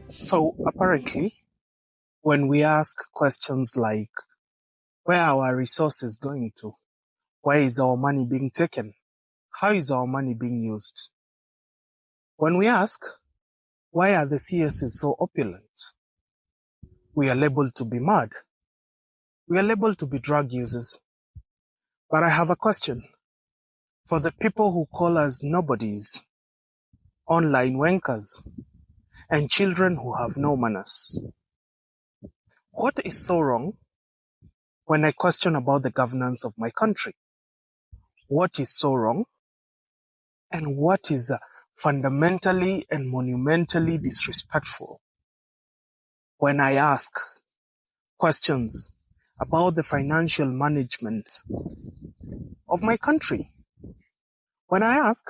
So apparently, when we ask questions like, where are our resources going to? Where is our money being taken? How is our money being used? When we ask, why are the CSs so opulent? We are labeled to be mad. We are labeled to be drug users. But I have a question for the people who call us nobodies, online wankers, and children who have no manners. What is so wrong when I question about the governance of my country? What is so wrong? And what is fundamentally and monumentally disrespectful when I ask questions about the financial management of my country? When I ask,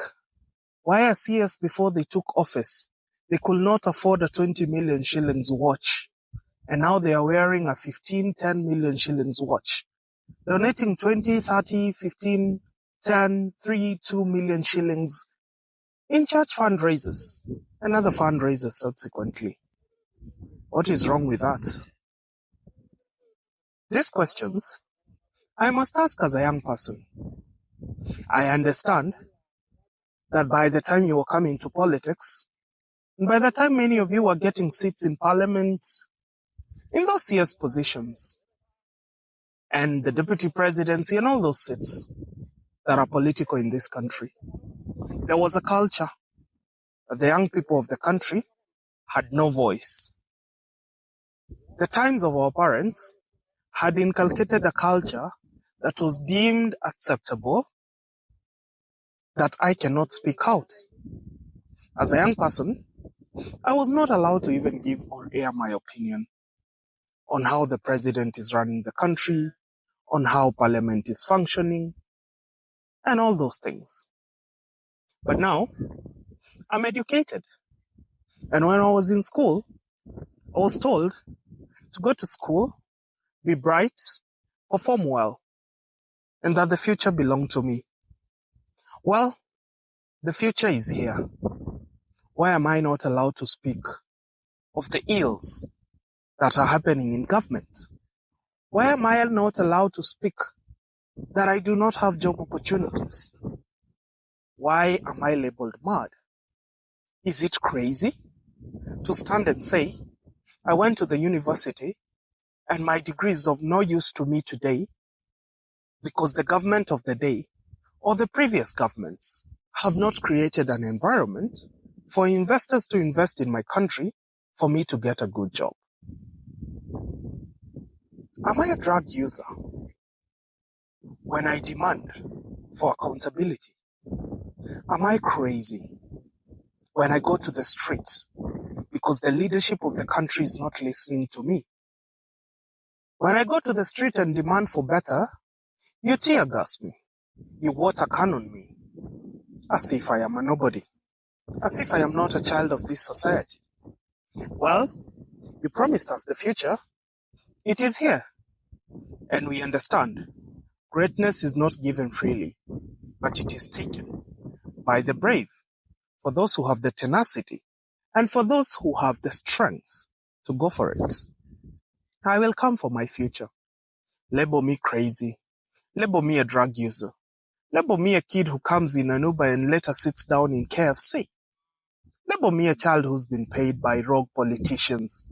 why a CS before they took office, they could not afford a 20 million shillings watch, and now they are wearing a 10 million shillings watch, donating 20, 30, 15, 10, 3, 2 million shillings in church fundraisers and other fundraisers subsequently. What is wrong with that? These questions I must ask as a young person. I understand that by the time you were coming to politics, and by the time many of you were getting seats in parliament, in those CS positions, and the deputy presidency and all those seats that are political in this country, there was a culture that the young people of the country had no voice. The times of our parents had inculcated a culture that was deemed acceptable, that I cannot speak out. As a young person, I was not allowed to even give or air my opinion on how the president is running the country, on how parliament is functioning, and all those things. But now, I'm educated. And when I was in school, I was told to go to school, be bright, perform well, and that the future belonged to me. Well, the future is here. Why am I not allowed to speak of the ills that are happening in government? Why am I not allowed to speak that I do not have job opportunities? Why am I labeled mad? Is it crazy to stand and say, I went to the university and my degree is of no use to me today because the government of the day or the previous governments have not created an environment for investors to invest in my country for me to get a good job? Am I a drug user when I demand for accountability? Am I crazy when I go to the street because the leadership of the country is not listening to me? When I go to the street and demand for better, you tear gas me, you water cannon me, as if I am a nobody, as if I am not a child of this society. Well, you promised us the future. It is here. And we understand greatness is not given freely, but it is taken by the brave, for those who have the tenacity, and for those who have the strength to go for it. I will come for my future. Label me crazy. Label me a drug user. Label me a kid who comes in an Uber and later sits down in KFC. Label me a child who's been paid by rogue politicians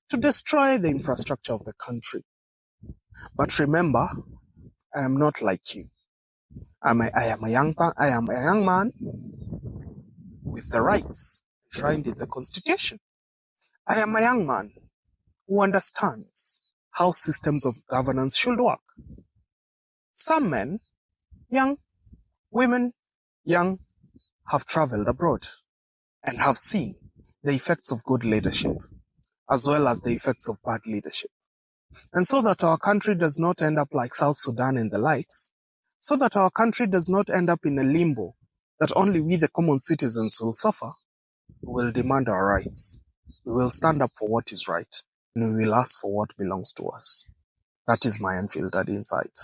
to destroy the infrastructure of the country. But remember, I am not like you. I am a young man with the rights enshrined in the Constitution. I am a young man who understands how systems of governance should work. Some men, young, women, young, have traveled abroad and have seen the effects of good leadership as well as the effects of bad leadership. And so that our country does not end up like South Sudan and the likes, so that our country does not end up in a limbo that only we, the common citizens, will suffer, we will demand our rights. We will stand up for what is right, and we will ask for what belongs to us. That is my unfiltered insight.